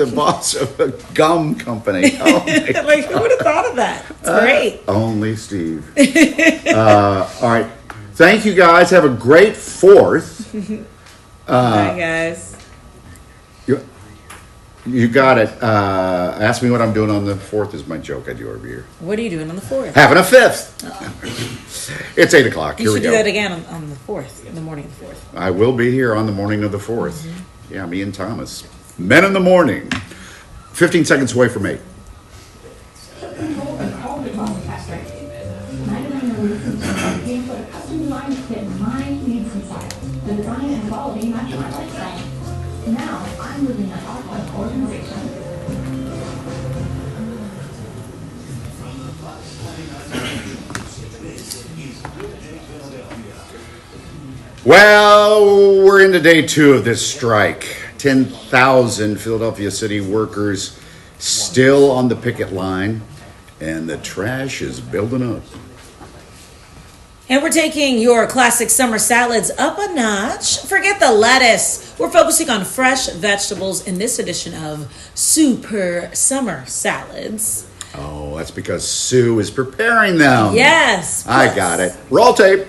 the boss of a gum company. Oh, Like, who would have thought of that? It's great. only Steve. All right. Thank you guys. Have a great 4th. Bye, guys. You got it. Ask me what I'm doing on the 4th is my joke I do every year. What are you doing on the 4th? Having a 5th. It's 8 o'clock. You Here we should do go. that again on the 4th, in the morning of the 4th. I will be here on the morning of the 4th. Yeah, me and Thomas. Men in the morning. 15 seconds away from 8. Now I'm living an awesome organization. Well, we're into day 2 of this strike. 10,000 Philadelphia city workers still on the picket line, and the trash is building up. And we're taking your classic summer salads up a notch. Forget the lettuce. We're focusing on fresh vegetables in this edition of Super Summer Salads. Oh, that's because Sue is preparing them. Yes. I got it. Roll tape.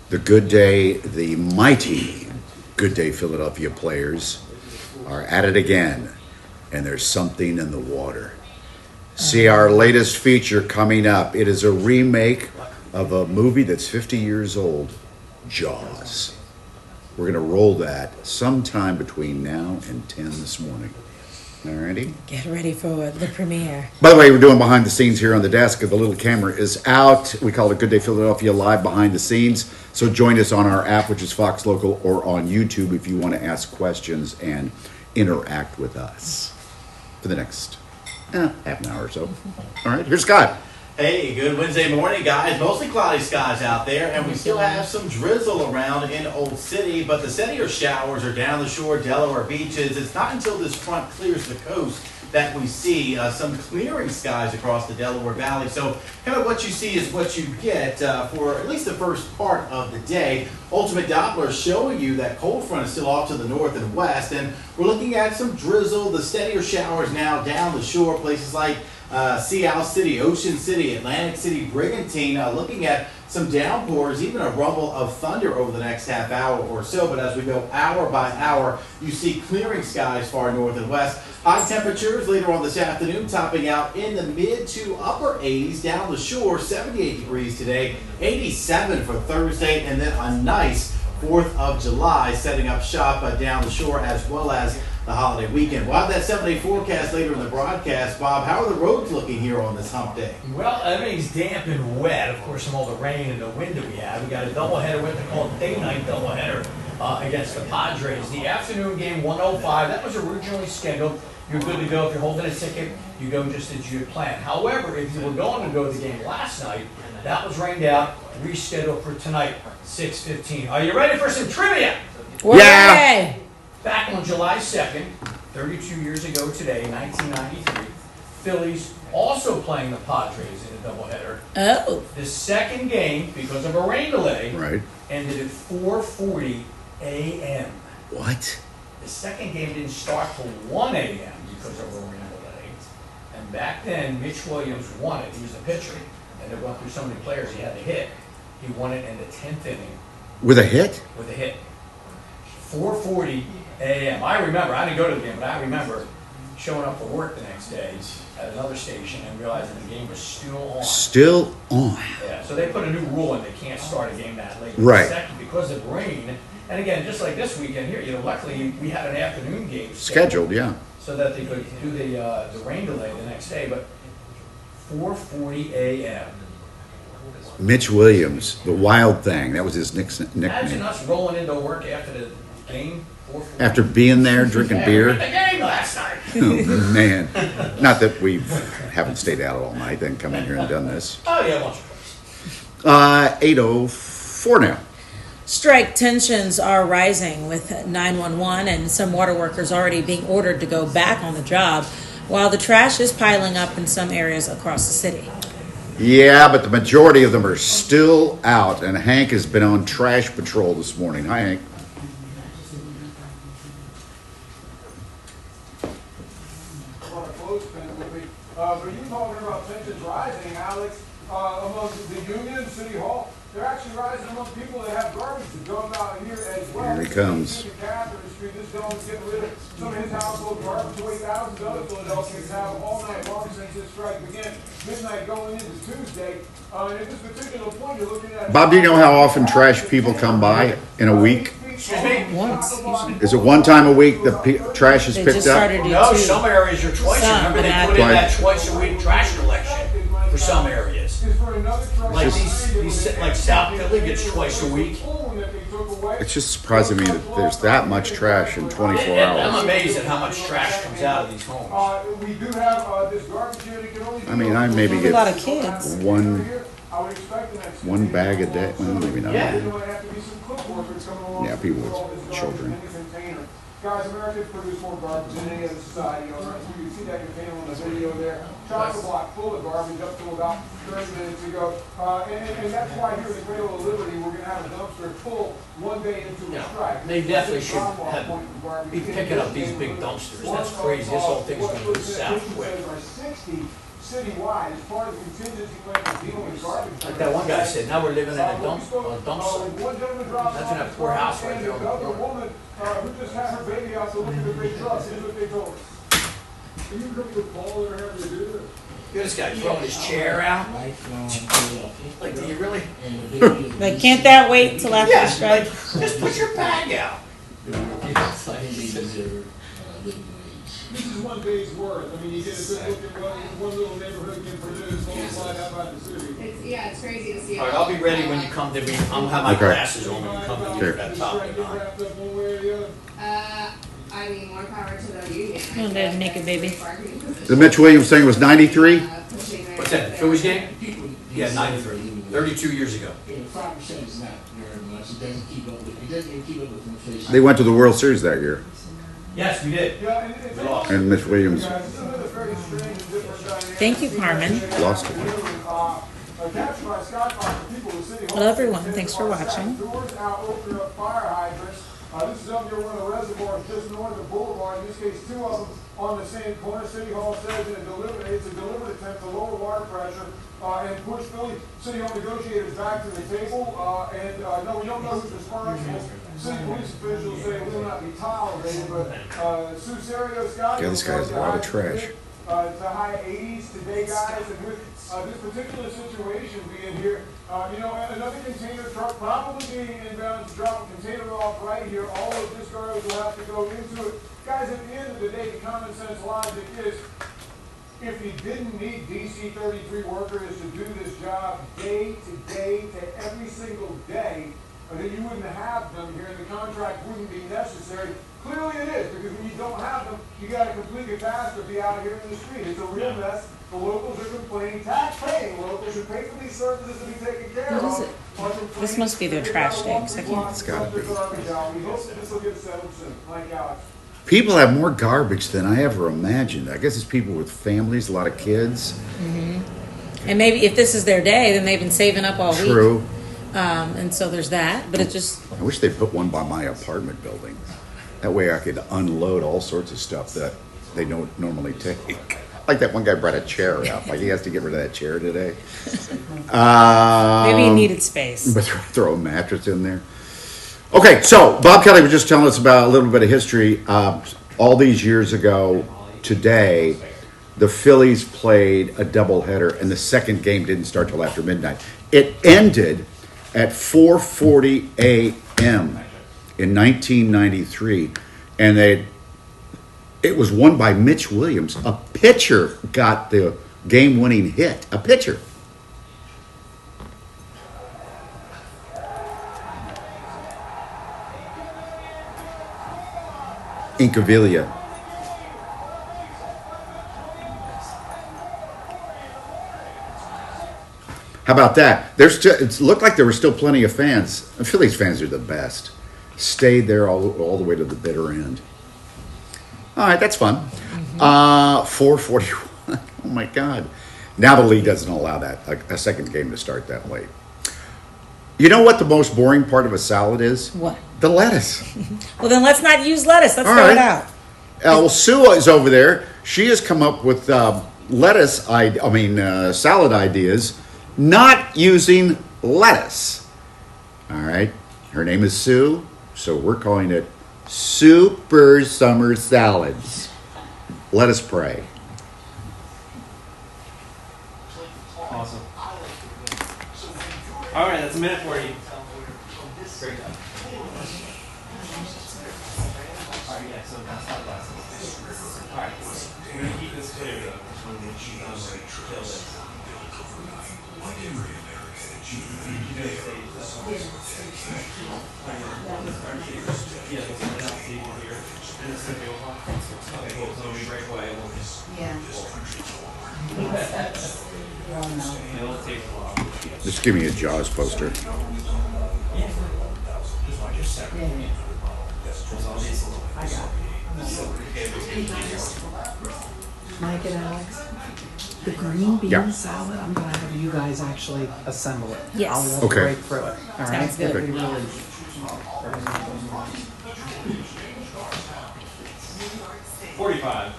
The Good Day, the mighty Good Day Philadelphia players are at it again, and there's something in the water. See our latest feature coming up. It is a remake of a movie that's 50 years old, Jaws. We're going to roll that sometime between now and 10 this morning. Alrighty? Get ready for the premiere. By the way, we're doing behind the scenes here on the desk. The little camera is out. We call it Good Day Philadelphia Live Behind the Scenes. So join us on our app, which is Fox Local, or on YouTube if you want to ask questions and interact with us for the next half an hour or so. All right, here's Scott. Hey, good Wednesday morning, guys. Mostly cloudy skies out there, and we still have some drizzle around in Old City, but the steadier showers are down the shore, Delaware beaches. It's not until this front clears the coast that we see some clearing skies across the Delaware Valley. So kind of what you see is what you get for at least the first part of the day. Ultimate Doppler showing you that cold front is still off to the north and west, and we're looking at some drizzle. The steadier showers now down the shore, places like Sea Isle City, Ocean City, Atlantic City, Brigantine, looking at some downpours, even a rumble of thunder over the next half hour or so. But as we go hour by hour, you see clearing skies far north and west. High temperatures later on this afternoon topping out in the mid to upper 80s down the shore, 78 degrees today, 87 for Thursday, and then a nice 4th of July setting up shop down the shore as well as the holiday weekend. We'll have that 7-day forecast later in the broadcast. Bob, how are the roads looking here on this hump day? Well, everything's damp and wet, of course, from all the rain and the wind that we have. We got a doubleheader, what they call a day-night doubleheader against the Padres. The afternoon game, 1:05, that was originally scheduled. You're good to go. If you're holding a ticket, you go just as you had planned. However, if you were going to go to the game last night, that was rained out, rescheduled for tonight, 6:15. Are you ready for some trivia? Yeah. Back on July 2nd, 32 years ago today, 1993, Phillies also playing the Padres in a doubleheader. Oh. The second game, because of a rain delay, Right. ended at 4:40 a.m. What? The second game didn't start till 1 a.m. because of a rain delay. And back then, Mitch Williams won it. He was the pitcher. And they went through so many players he had to hit. He won it in the 10th inning With a hit? with a hit. 4:40 a.m. I remember, I didn't go to the game, but I remember showing up for work the next day at another station and realizing the game was still on. Still on. Yeah, so they put a new rule in, they can't start a game that late. Right. Second, because of rain, and again, just like this weekend here, luckily we had an afternoon game Scheduled, yeah. so that they could do the rain delay the next day, but 4:40 a.m. Mitch Williams, the Wild Thing. That was his Imagine nickname. us rolling into work after the game, 4:40. After being there, drinking Yeah, beer. we went to the game last night. Oh, man. Not that we haven't stayed out all night, then come in here and done this. Oh yeah, once or twice. 8:04 now. Strike tensions are rising with 911 and some water workers already being ordered to go back on the job. while the trash is piling up in some areas across the city. Yeah, but the majority of them are still out, and Hank has been on trash patrol this morning. Hi, Hank. But you talking about tensions rising, Alex, among the union and City Hall. They're actually rising among people that have garbage to dump out here as well. Here he comes. Catherine Street, this gentleman's getting rid of some of his household garbage, the way thousands of other Philadelphians have all night long since this strike began. Midnight going into Tuesday. And at this particular point, you're looking at... Bob, do you know how often trash people come by in a week? Excuse me? Once, usually. Is it one time a week the trash is They picked just up? started it No, too. some areas are twice. Some, Remember, they and put in that- that twice a week trash collection for some areas. Is for another truck. Like these, like South Philly gets twice a week. It's just surprising me that there's that much trash in 24 I'm hours. amazed at how much trash comes out of these homes. We do have this garbage here that can only... I mean, I maybe A lot of get kids. one bag a day. Well, maybe not. Yeah. Yeah, people with children. Guys, Americans produce more garbage than any other society on earth. You can see that container on the video there. Chocolate block full of garbage up to about 30 minutes ago. And that's why here at the Cradle of Liberty, we're going to have a dumpster full one day into the strike. They definitely should be picking up these big dumpsters. That's crazy. This whole thing's going to go south quick. 60 citywide as part of the contingency plan for dealing with garbage. Like that one guy said, now we're living in a dump site. Imagine that poor house right there on the corner. woman who just had her baby out to look at the big trucks. Here's what they told her. Are you really with Paul that are having to do this? Look at this guy throwing his chair out. Like, do you really? Like, can't that wait until after the Yeah, strike? like, just put your bag out. This is one day's worth. I mean, you get a good look at what one little neighborhood can produce, multiplied out by the city. It's crazy to see. All right, I'll be ready when you come to me. I'm gonna have my Okay. glasses on when you come to me Sure. for that topic on. Wrapped up one way or the other. I mean, more power to the union. Oh, there's a naked baby. The Mitch Williams thing was 93? What's that, the Phillies game? Yeah, 93, 32 years ago. They went to the World Series that year, Yes, we did. Yeah, and it's We lost. and Mitch Williams guys, this is another very strange and different dynamic. Thank you, Carmen. lost it. Captured by Skybox, the people of City Hall. Hello, everyone. Thanks for watching. Doors out, opening up fire hydrants. This is up near one of the reservoirs just north of Boulevard. In this case, two of them on the same corner. City Hall says it's a deliberate attempt to lower water pressure and push City Hall negotiators back to the table. No, we don't know who's responsible. City police officials say it will not be tolerated, but Sue Serio Scott. Yeah, this guy has a lot of trash. To high 80s today, guys, and with this particular situation being here, another container truck probably being inbound to drop a container off right here. All of this garbage will have to go into it. Guys, at the end of the day, the common sense logic is, if you didn't need DC 33 workers to do this job day to day to every single day, then you wouldn't have them here and the contract wouldn't be necessary. Clearly it is, because when you don't have them, you got a complete catastrophe out here in the street. It's a real mess. The locals are complaining. Tax-paying locals who pay for these services to be taken care of. What is it? are complaining. This must be their trash day, 'cause I can't- It's gotta be. We hope that this will get settled soon. Like Alex. People have more garbage than I ever imagined. I guess it's people with families, a lot of kids. And maybe if this is their day, then they've been saving up all week. True. And so there's that. But it just, I wish they put one by my apartment building. That way I could unload all sorts of stuff that they don't normally take. Like that one guy brought a chair out. Like he has to get rid of that chair today. maybe he needed space. But throw a mattress in there. Okay, so Bob Kelly was just telling us about a little bit of history. All these years ago today, the Phillies played a doubleheader, and the second game didn't start till after midnight. It ended at 4:40 a.m. in 1993, and it was won by Mitch Williams. A pitcher got the game-winning hit. A pitcher. Incaviglia. How about that? It looked like there were still plenty of fans. Phillies fans are the best. Stayed there all the way to the bitter end. All right, that's fun. 4:41. Oh my God! Now the league doesn't allow that a second game to start that late. You know what the most boring part of a salad is? What? The lettuce. Well, then let's not use lettuce. Let's All throw it right. out. Well, Sue is over there. She has come up with salad ideas, not using lettuce. All right. Her name is Sue, so we're calling it Super Summer Salads. Let us pray. Awesome. All right, that's a minute for you. Great job. All right, yeah, so that's not glasses. All right, we're going to keep this clear, though. Just want to make sure you kill this. Yeah, so we're not seeing it here. And this is going to go on. Okay, cool. So we break away. Yeah. It'll take a while. Just give me a Jaws poster. Mike and Alex, the green bean Yeah. salad, I'm gonna have you guys actually assemble it. Yes. I'll walk Okay. right through it. All right. Sounds good. It'll be really. 45.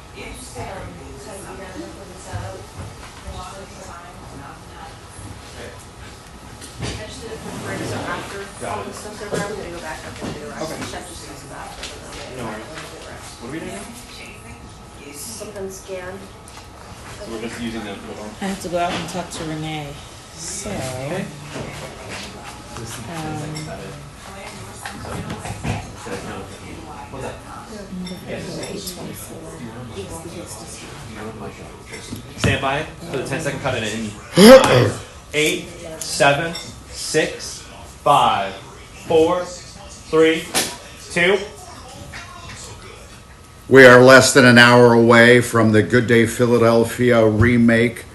No worries. What are we doing now? Something scanned. So we're just using them for the I have to go out and talk to Renee. So, What's that? Stand by for the 10-second cut in 5, 8, 7, 6, 5, 4, 3, 2. We are less than an hour away from the Good Day Philadelphia remake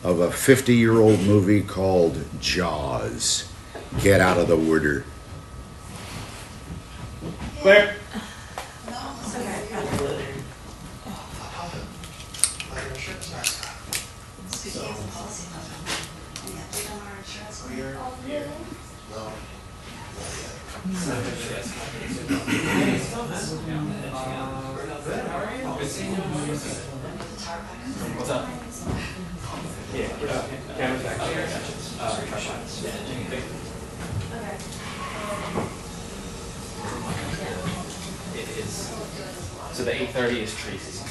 of a 50-year-old movie called Jaws. Get out of the water. Clear. What's up? Yeah, camera's back there. Tripods. It is. So the 8:30 is Tracy.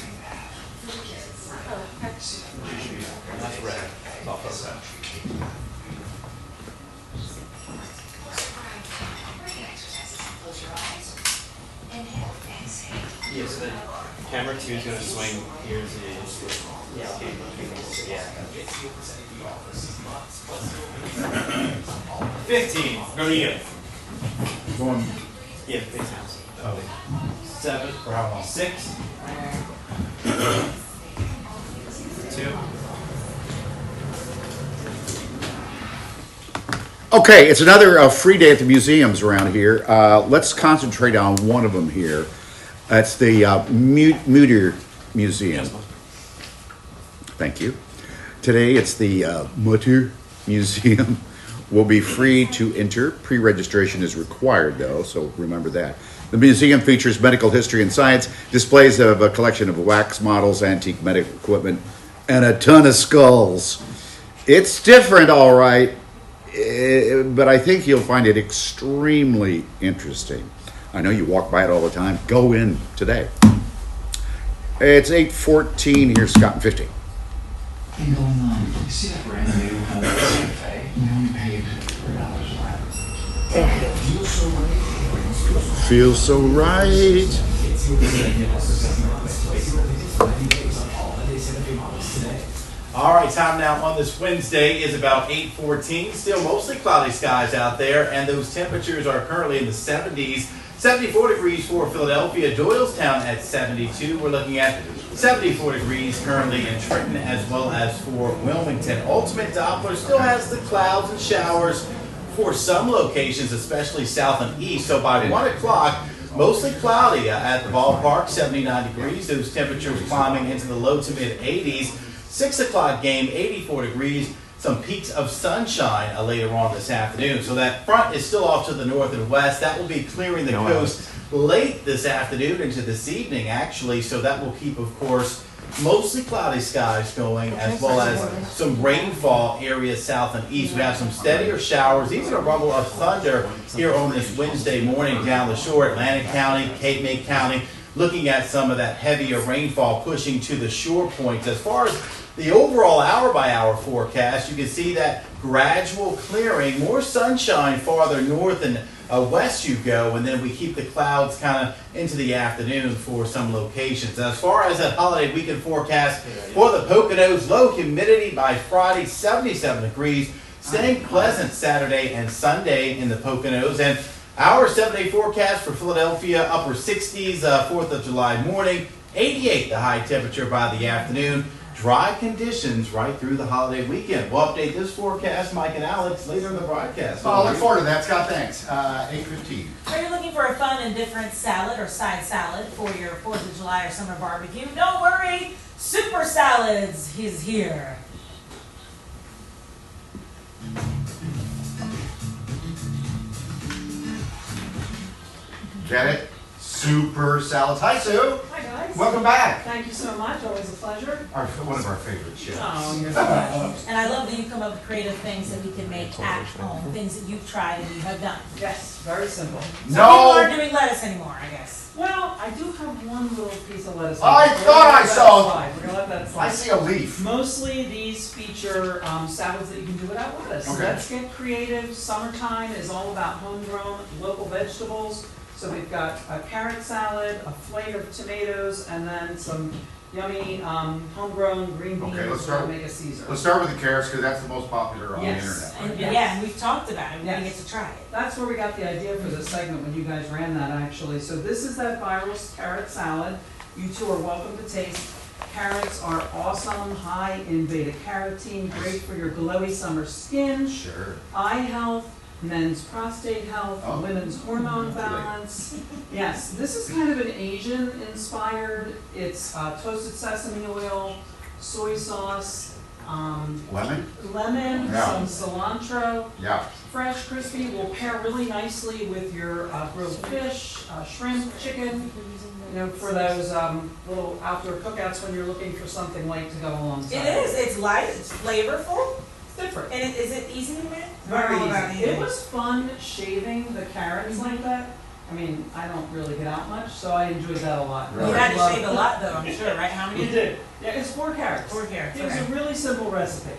That's red. It's all red. Yeah, so then camera 2 is going to swing. Here's the yeah. 15. Go to you. Going. Yeah, 15. 7. For how long? 6. 2. Okay, it's another free day at the museums around here. Let's concentrate on one of them here. That's the Mutter Museum. Thank you. Today it's the Mutter Museum. Will be free to enter. Pre-registration is required though, so remember that. The museum features medical history and science, displays of a collection of wax models, antique medical equipment, and a ton of skulls. It's different, all right, but I think you'll find it extremely interesting. I know you walk by it all the time. Go in today. It's 8:14. Here's Scott and 50. What's going on? You see that brand new cafe? We only paid $3 for it. Feels so right. All right, time now on this Wednesday is about 8:14. Still mostly cloudy skies out there, and those temperatures are currently in the 70s. 74 degrees for Philadelphia, Doylestown at 72. We're looking at 74 degrees currently in Trenton as well as for Wilmington. Ultimate Doppler still has the clouds and showers for some locations, especially south and east. So by 1 o'clock, Mostly cloudy at the ballpark, 79 degrees. Those temperatures climbing into the low to mid 80s. 6 o'clock game, 84 degrees. Some peaks of sunshine later on this afternoon. So that front is still off to the north and west. That will be clearing the coast late this afternoon into this evening, actually. So that will keep, of course, mostly cloudy skies going, as well as some rainfall areas south and east. We have some steadier showers, even a rumble of thunder here on this Wednesday morning down the shore, Atlantic County, Cape May County, looking at some of that heavier rainfall pushing to the shore points. As far as the overall hour-by-hour forecast, you can see that gradual clearing, more sunshine farther north and west you go, and then we keep the clouds kind of into the afternoon for some locations. As far as that holiday weekend forecast for the Poconos, low humidity by Friday, 77 degrees, staying pleasant Saturday and Sunday in the Poconos, and our 7-day forecast for Philadelphia, upper 60s, 4th of July morning, 88 the high temperature by the afternoon. Dry conditions right through the holiday weekend. We'll update this forecast, Mike and Alex, later in the broadcast. Well, I look forward to that, Scott. Thanks. 8:15. Are you looking for a fun and different salad or side salad for your 4th of July or summer barbecue? Don't worry, Super Salads is here. Get it? Super salads. Hi, Sue. Hi, guys. Welcome back. Thank you so much. Always a pleasure. One of our favorite shows. Oh, you're so much. And I love that you come up with creative things that we can make at home, things that you've tried and you have done. Yes, very simple. Some people aren't doing lettuce anymore, I guess. Well, I do have one little piece of lettuce. I thought I saw. We're gonna let that slide. I see a leaf. Mostly these feature salads that you can do without lettuce. Okay. Let's get creative. Summertime is all about homegrown local vegetables. So we've got a carrot salad, a plate of tomatoes, and then some yummy homegrown green beans. Okay, let's start. Make a Caesar. Let's start with the carrots because that's the most popular on the internet. And Yes. yeah, and we've talked about it. We didn't get to try it. That's where we got the idea for this segment when you guys ran that, actually. So this is that viral carrot salad. You two are welcome to taste. Carrots are awesome, high in beta carotene, great for your glowy summer skin, Sure. eye health, men's prostate health, Oh. women's hormone balance. Yes, this is kind of an Asian inspired. It's toasted sesame oil, soy sauce, Lemon? lemon, Yeah. some cilantro. Yeah. Fresh, crispy, will pair really nicely with your grilled fish, shrimp, chicken, you know, for those little outdoor cookouts when you're looking for something light to go alongside. It is. It's light. It's flavorful. It's different. And is it easy to make? Very Or about easy. It was fun shaving the carrots like that. I mean, I don't really get out much, so I enjoyed that a lot. You had to shave a lot, though, I'm sure, right? How many? You did. Yeah, it's 4 carrots. 4 carrots. It was Okay. a really simple recipe.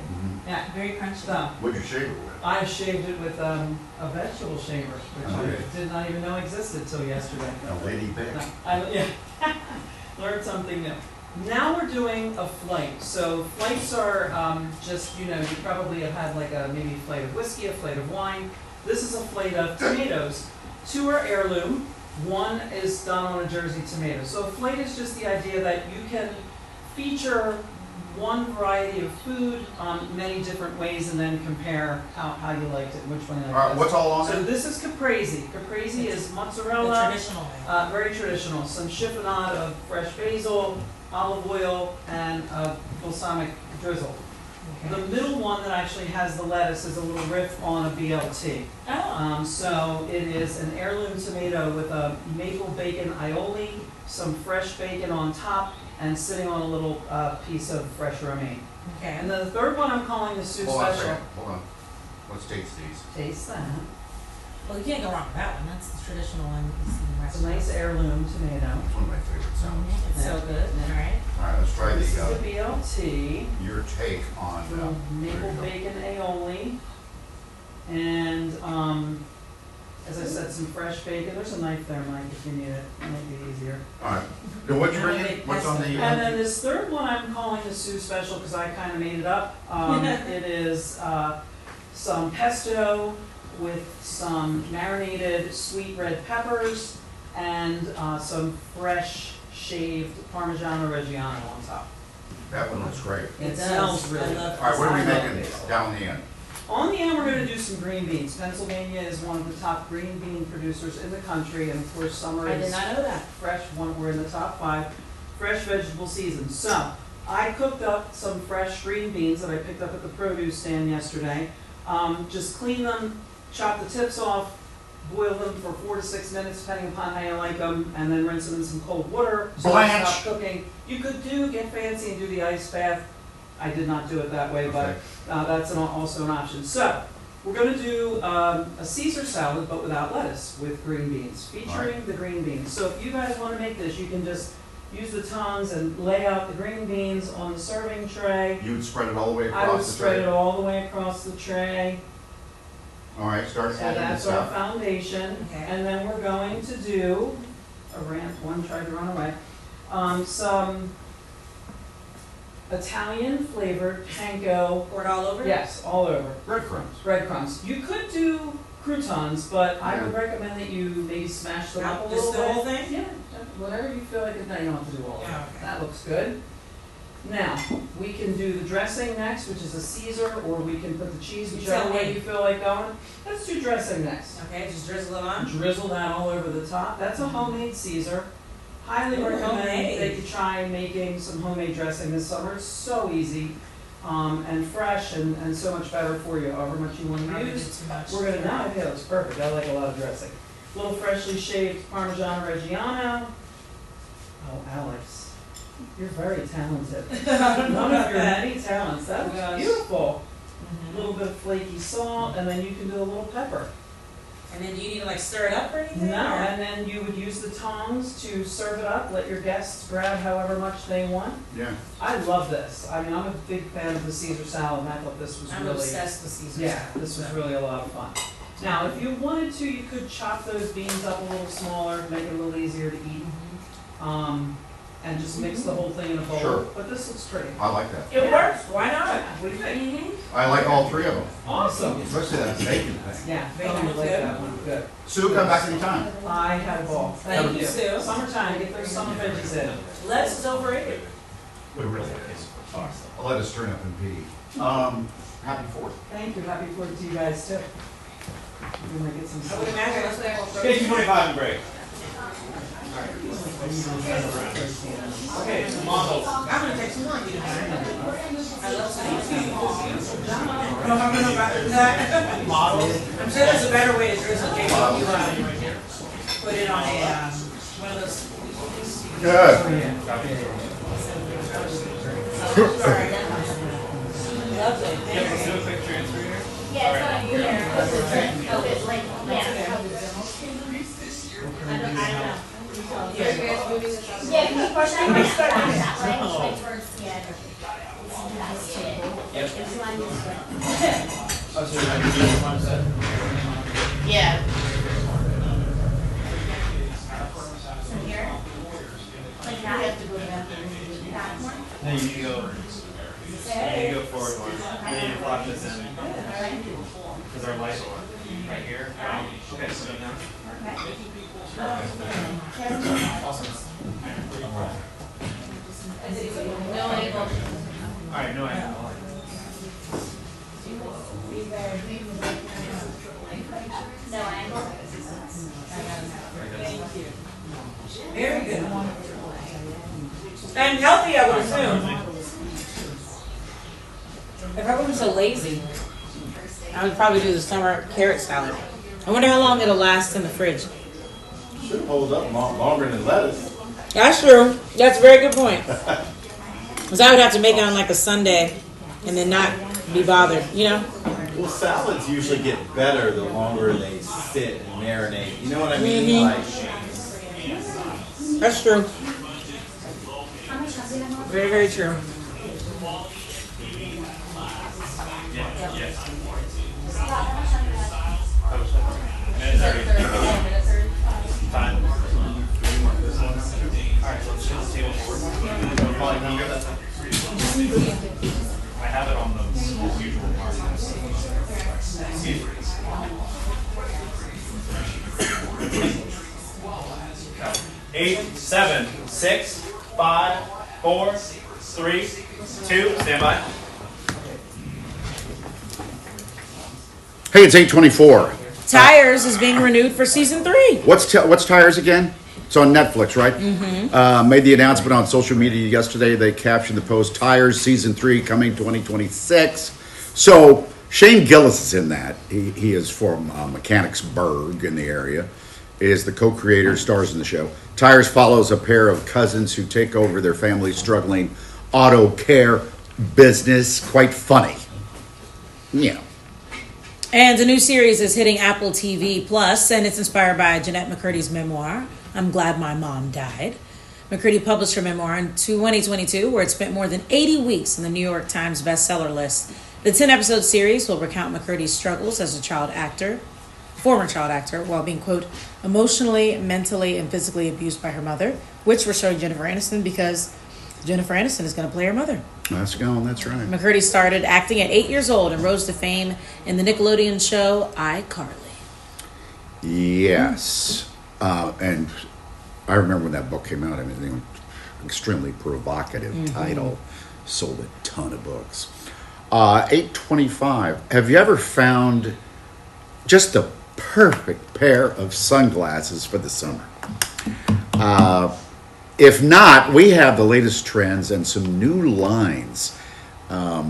Yeah. Very crunchy. So, What'd you shave it with? I shaved it with a vegetable shaver, which Okay. I did not even know existed till yesterday. A lady pick. No, yeah, learned something new. Now we're doing a flight. So flights are just, you know, you probably have had like a maybe flight of whiskey, a flight of wine. This is a flight of tomatoes. 2 are heirloom, 1 is done on a Jersey tomato. So a flight is just the idea that you can feature one variety of food many different ways and then compare how you liked it, which one you liked. All right, what's all on So there? this is caprese. Caprese is The mozzarella. traditional way. Very traditional. Some chiffonade of fresh basil, olive oil, and a balsamic drizzle. The middle one that actually has the lettuce is a little riff on a BLT. Oh. So it is an heirloom tomato with a maple bacon aioli, some fresh bacon on top, and sitting on a little piece of fresh romaine. Okay. And then the third one I'm calling the soup Hold on a special. second. Hold on. Let's taste these. Taste that. Well, you can't go wrong with that one. That's the traditional one you see in It's a restaurants. nice heirloom tomato. It's one of my favorite salads. It's so good. All right. All right, let's try This is the, the BLT. your take on Little there maple you go. bacon aioli, and as I said, some fresh bacon. There's a knife there, Mike, if you need it. It might be easier. All right. Now, what'd you bring in? What's on the? And then this third one I'm calling the Sioux Special because I kind of made it up. It is some pesto with some marinated sweet red peppers and some fresh shaved Parmigiano Reggiano on top. That one looks great. It does. smells really I good. love All right, what are we I love making basil. down the end? On the end, we're gonna do some green beans. Pennsylvania is one of the top green bean producers in the country, and of course, summer I did is not know that. fresh, we're in the top 5, fresh vegetable season. So, I cooked up some fresh green beans that I picked up at the produce stand yesterday. Just clean them, chop the tips off, boil them for 4 to 6 minutes, depending upon how you like them, and then rinse them in some cold water. So they Blanch. stop cooking. You could get fancy and do the ice bath. I did not do it that way, but that's also an option. So, we're going to do a Caesar salad, but without lettuce, with green beans, featuring the green beans. So if you guys want to make this, you can just use the tongs and lay out the green beans on the serving tray. You would spread it all the way I would across the spread tray? it all the way across the tray. All right, start So adding that's this our up. foundation. Okay. And then we're going to do, one tried to run away, some Italian flavored panko. Pour it all over? Yes, all over. Breadcrumbs. Breadcrumbs. You could do croutons, but I would recommend that you maybe smash them up a little Just bit. the whole thing? Yeah, whatever you feel like. No, you don't have to do all of it. Yeah, okay. That looks good. Now, we can do the dressing next, which is a Caesar, or we can put the cheese, You whichever tell way me. you feel like going. Let's do dressing next. Okay, just drizzle it on. Drizzle that all over the top. That's a homemade Caesar. Highly Ooh, recommend homemade. that you try making some homemade dressing this summer. It's so easy and fresh and so much better for you, however much you want to Probably use. did too much. We're gonna, no, I think that looks perfect. I like a lot of dressing. A little freshly shaved Parmigiano Reggiano. Oh, Alex, you're very talented. One of your many talents. That Oh, gosh. was beautiful. Mhm. A little bit of flaky salt, and then you can do a little pepper. And then do you need to like stir it up or anything? No, or- and then you would use the tongs to serve it up, let your guests grab however much they want. Yeah. I love this. I mean, I'm a big fan of the Caesar salad, and I thought this was I'm really, obsessed with Caesar yeah, salad, this was so. really a lot of fun. Now, if you wanted to, you could chop those beans up a little smaller, make it a little easier to eat, and just mix the whole thing in a bowl. Sure. But this looks pretty. I like that. It works, why not? What do you think? I like all 3 of them, Awesome. especially that bacon thing. Yeah, Bacon I was like good. that one. Good. Sue, come back anytime. I had a ball. Thank you, Sue. Summertime, get those summer veggies in. Lettuce is overrated. We really like I'll let us turn up and pee. Happy 4th. Thank you. Happy 4th to you guys too. We're gonna get some. I would imagine, let's go. 15:25 and break. Okay, models. I'm gonna take some more, you know. I love I don't have enough after that. Models. I'm sure there's a better way to drizzle cake if you put it on a, one of those. Good. Lovely. Yeah, let's do a quick transfer here. Yeah, it's not here. Oh, it's like, yeah. I don't know. Yeah, can you push that way? Start that way, like towards, yeah. Yep. It's line this way. Oh, so you're gonna do this one set? Yeah. From here? Like that? You have to go back more? No, you need to go. You need to go forward more. And then you lock this in. Because our lights are right here. Okay, so now. Awesome. No label. Alright, no angle. No angle? Very good. And healthy, I would assume. If everyone's so lazy, I would probably do the summer carrot salad. I wonder how long it'll last in the fridge. Should hold up longer than lettuce. That's true. That's a very good point. Because I would have to make it on like a Sunday and then not be bothered, you know? Well, salads usually get better the longer they sit and marinate. You know what I mean? Like, That's true. Very, very true. Fine. Alright, so let's shift the table forward. I have it on the usual markers. Excuse me. 8, 7, 6, 5, 4, 3, 2, stand by. Hey, it's 8:24. Tires is being renewed for season 3. What's Tires again? It's on Netflix, right? Mm-hmm. Made the announcement on social media yesterday. They captioned the post, Tires season 3 coming 2026. So Shane Gillis is in that. He is from Mechanicsburg in the area. Is the co-creator, stars in the show. Tires follows a pair of cousins who take over their family's struggling auto care business. Quite funny. Yeah. And a new series is hitting Apple TV Plus, and it's inspired by Jeanette McCurdy's memoir, I'm Glad My Mom Died. McCurdy published her memoir in 2022, where it spent more than 80 weeks on the New York Times bestseller list. The 10-episode series will recount McCurdy's struggles as a former child actor, while being, quote, emotionally, mentally, and physically abused by her mother, which we're showing Jennifer Aniston because Jennifer Aniston is going to play her mother. That's right. McCurdy started acting at 8 years old and rose to fame in the Nickelodeon show iCarly. Yes. And I remember when that book came out. I mean, extremely provocative title. Sold a ton of books. 8:25. Have you ever found just the perfect pair of sunglasses for the summer? If not, we have the latest trends and some new lines. I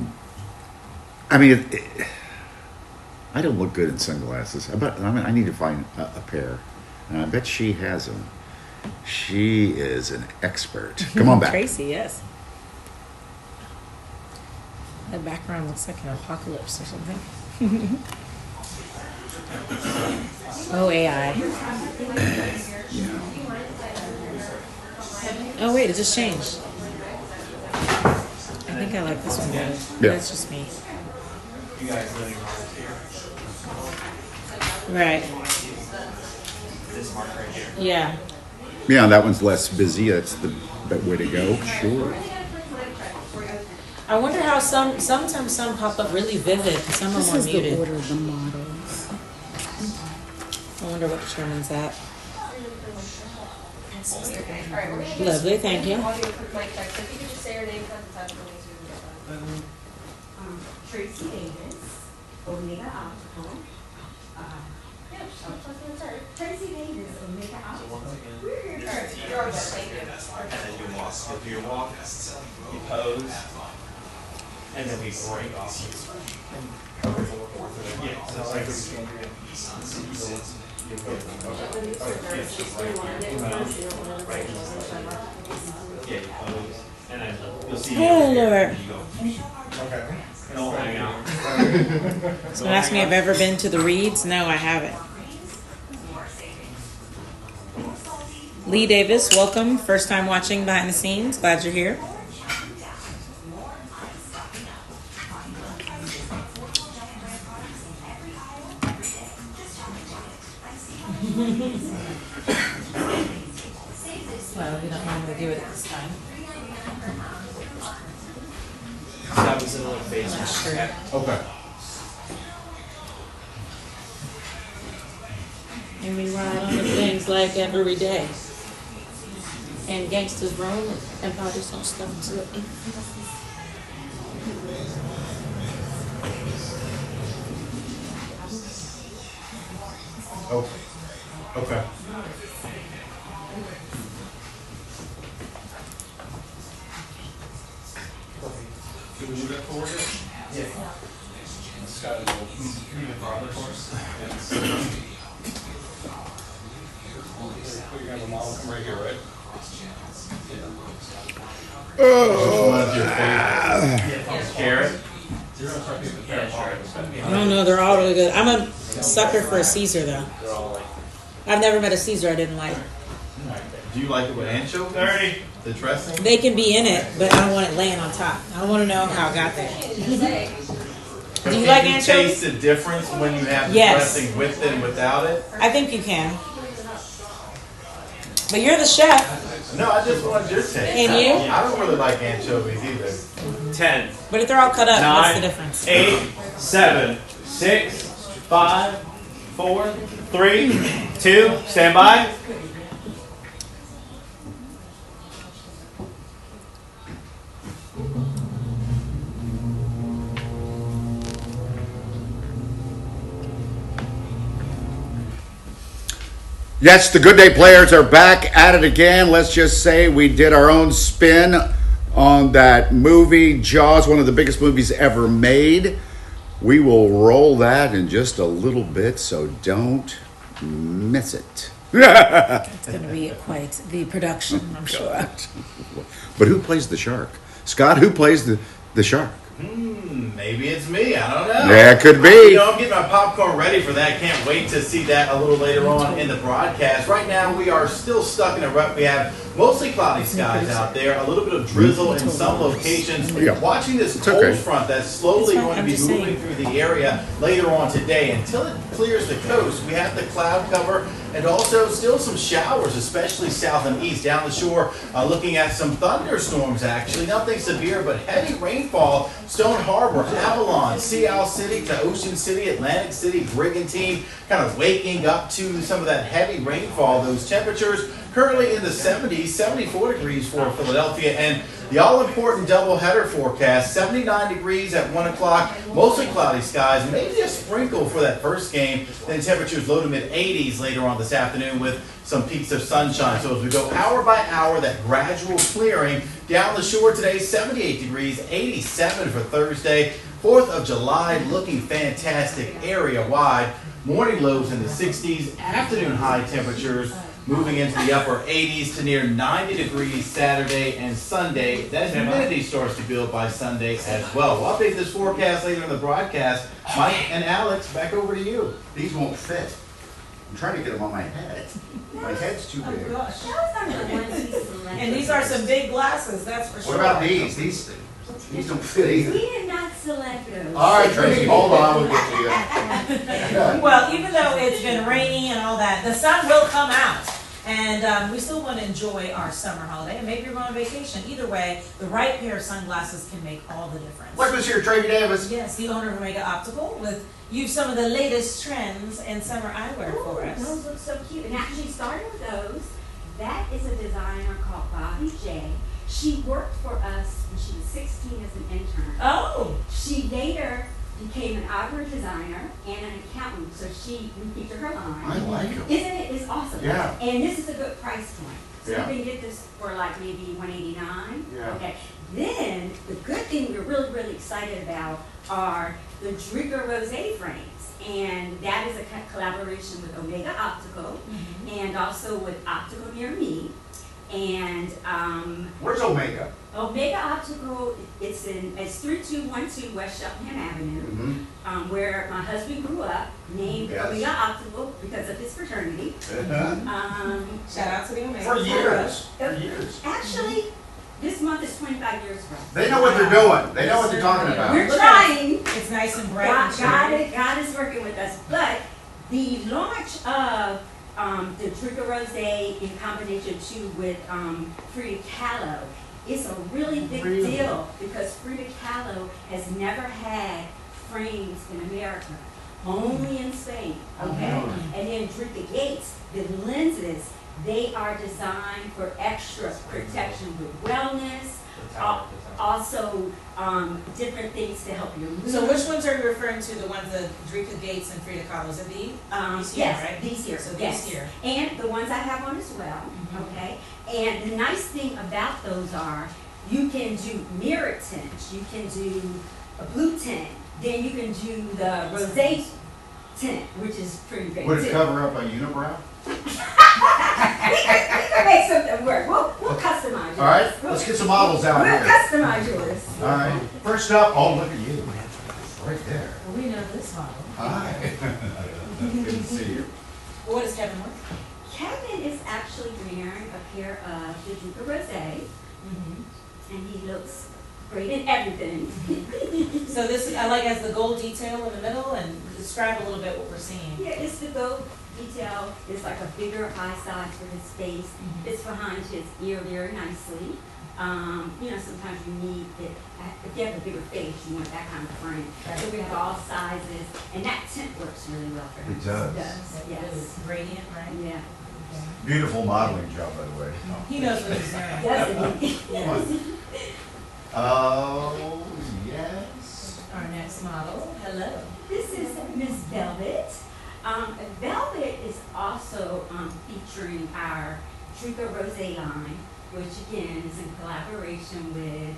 don't look good in sunglasses. I need to find a pair. And I bet she has them. She is an expert. Come on back. Tracy, yes. That background looks like an apocalypse or something. Oh, AI. Oh, wait, it just changed. I think I like this one better. Yeah. That's just me. Right. This mark right here. Yeah. Yeah, that one's less busy. That's the way to go. Sure. I wonder how sometimes some pop up really vivid and some are more This is muted. the order of the models. I wonder what determines that. Alright, we're gonna do Lovely, thank you. I'll do a quick mic check, so if you could just say your name at the top of the link so we can get that. Tracy Davis, Omega Optical. Yeah, just start. Tracy Davis, Omega Optical. We're here. Alright, you're all good, thank you. And then you walk. You'll do your walk. You pose. And then we break off. Yeah. So like yeah, you pose. And then you'll see Oh, Lord. you go. Okay. And all hang out. Someone asked me if I've ever been to the Reeds. No, I haven't. Lee Davis, welcome. First time watching behind the scenes. Glad you're here. Well, we don't normally do it at this time. That was another phase. Not sure. Okay. And we ride on the things like every day. And gangsters roam and bodies don't stop to it. Oh. Okay. Can we move that forward? Yeah. Scott is even farther for us. You're gonna have a model come right here, right? Carrot. I don't know, they're all really good. I'm a sucker for a Caesar though. They're all like I've never met a Caesar I didn't like. Do you like it with anchovy? 30. The dressing? They can be in it, but I don't want it laying on top. I don't want to know how it got there. Do you like Can you anchovies? taste the difference when you have the Yes. dressing with it and without it? I think you can. But you're the chef. No, I just wanted your taste. And you? I don't really like anchovies either. 10. But if they're all cut up, what's the 9, difference? 8, 7, 6, 5, 4, 3, 2, stand by. Yes, the Good Day Players are back at it again. Let's just say we did our own spin on that movie, Jaws, one of the biggest movies ever made. We will roll that in just a little bit, so don't miss it. It's going to be quite the production, I'm sure. But who plays the shark? Scott, who plays the shark? Maybe it's me. I don't know. Yeah, it could be. You know, I'm getting my popcorn ready for that. Can't wait to see that a little later on in the broadcast. Right now, we are still stuck in a rut. We have mostly cloudy skies out there, a little bit of drizzle in some locations. Yeah. Watching this It's cold okay. front that's slowly It's fine, going to I'm be just moving saying. through the area later on today. Until it clears the coast, we have the cloud cover and also still some showers, especially south and east. Down the shore, looking at some thunderstorms, actually. Nothing severe, but heavy rainfall. Stone Harbor, Avalon, Sea Isle City to Ocean City, Atlantic City, Brigantine, kind of waking up to some of that heavy rainfall. Those temperatures currently in the 70s, 74 degrees for Philadelphia, and the all-important doubleheader forecast, 79 degrees at 1 o'clock, mostly cloudy skies, maybe a sprinkle for that first game, then temperatures low to mid-80s later on this afternoon with some peaks of sunshine. So as we go hour by hour, that gradual clearing down the shore today, 78 degrees, 87 for Thursday, 4th of July, looking fantastic area-wide. Morning lows in the 60s, afternoon high temperatures moving into the upper 80s to near 90 degrees Saturday and Sunday. That humidity starts to build by Sunday as well. We'll update this forecast later in the broadcast. Mike and Alex, back over to you. These won't fit. I'm trying to get them on my head. My head's too big. Those are the ones he selected. And these are some big glasses, that's for sure. What about these? These don't fit either. We did not select those. All right, Tracy, hold on. We'll get to you. Well, even though it's been rainy and all that, the sun will come out. And we still want to enjoy our summer holiday. And maybe you're going on vacation. Either way, the right pair of sunglasses can make all the difference. Look who's here, Tracy Davis. Yes, the owner of Omega Optical with you some of the latest trends in summer eyewear for us. Those look so cute. And actually starting with those, that is a designer called Bobby J. She worked for us when she was 16 as an intern. Oh! She later became an eyewear designer and an accountant, so we feature her line. I like them. Isn't it? It's awesome. Yeah. And this is a good price point. So Yeah. you can get this for like maybe $189. Yeah. Okay. Then the good thing we're really, really excited about are the Drigger Rosé frames. And that is a collaboration with Omega Optical and also with Optical Near Me. And Where's Omega? Omega Optical, it's 3212 West Cheltenham Avenue, where my husband grew up, named Yes. Omega Optical because of his fraternity. Shout out to the Omega. For years. For years. Actually, this month is 25 years for us. They know what they're doing. They know what they're talking about. We're Look at trying. It's nice and bright. God is working with us. But the launch of the Drigger Rosé in combination too with Frida Kahlo is a really big deal because Frida Kahlo has never had frames in America, only in Spain. Okay, and then Drigger Gates, the lenses, they are designed for extra protection with wellness. Also, different things to help your mood. So which ones are you referring to? The ones that Drika Gates and Frida Kahlo? Is it these here, yes, right? these here. So yes. these here. And the ones I have on as well. Okay. And the nice thing about those are you can do mirror tint, you can do a blue tint, then you can do the rosé tint, which is pretty great. Would it too. cover up a unibrow? we can make something work. We'll customize yours. All right, let's get some models out We'll here. customize yours. All right, first up, oh, look at you. Right there. Well, we know this model. Hi. Good to see you. What is Kevin with? Kevin is actually wearing a pair of the Drigger Rosé, and he looks great in everything. So this, I like as the gold detail in the middle, and describe a little bit what we're seeing. Yeah, it's the gold detail. It's like a bigger eye size for his face. It's behind his ear very nicely. Sometimes you need it. If you have a bigger face, you want that kind of frame. Right. So we have all sizes, and that tint works really well for him. It does. Yes. Gradient, right? Yeah. Beautiful modeling job, by the way. He knows what he's doing. Doesn't he? Yes. Oh, yes. Our next model. Hello. This is Miss Velvet. Velvet is also featuring our Trico Rosé line, which again is in collaboration with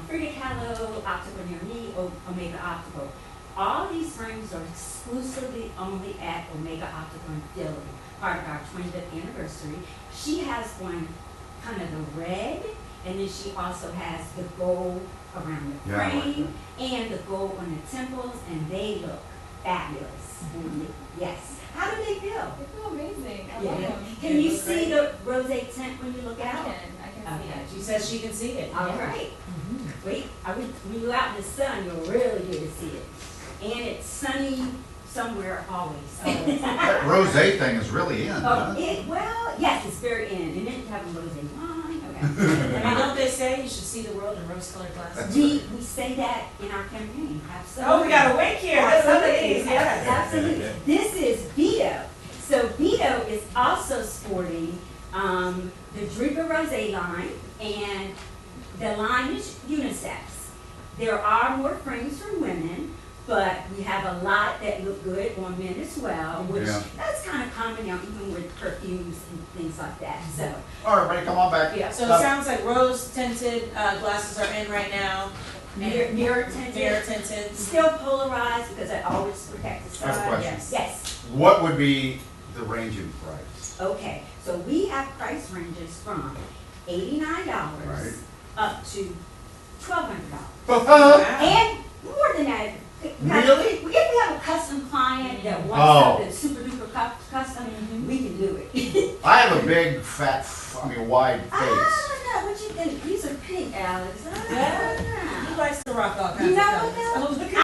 Frida Kahlo, Optical Near Me, Omega Optical. All these rings are exclusively only at Omega Optical in Philly, part of our 25th anniversary. She has one kind of the red, and then she also has the gold around the Yeah, I like frame and the gold on the temples, and they look fabulous. Yes. How do they feel? They feel amazing. I love Yeah. them. Can you see the rosé tint when you look I out? can see Okay. it. She says she can see it. All right. Wait, when you're out in the sun, you'll really get to see it. And it's sunny somewhere always. That rosé thing is really in, huh? Well, yes, it's very in. And then you have a rosé wine. I mean, Okay. don't they say you should see the world in rose-colored glasses? We say that in our campaign. Absolutely. Oh, we got a wink here. That's some of these, yes. Absolutely. This is Vito. So Vito is also sporting the Drupa Rosé line, and the line is unisex. There are more frames for women, but we have a lot that look good on men as well, which Yeah. that's kind of common now, even with perfumes and things like that. So, All right, everybody, come on back. Yeah, so it sounds like rose-tinted glasses are in right now. mirror tinted, Mirror tinted. still polarized because I always protect the I have a side. question. Yes. What would be the range in price? Okay, so we have price ranges from $89 Right. up to $1,200. Oh, And more than that. Really? If we have a custom client that Oh. wants something super duper custom, we can do it. I have a big, fat, wide face. No, what you think? These are pink, Alex. Yeah. He likes to rock all kinds You of know colors. what, though? Oh, look at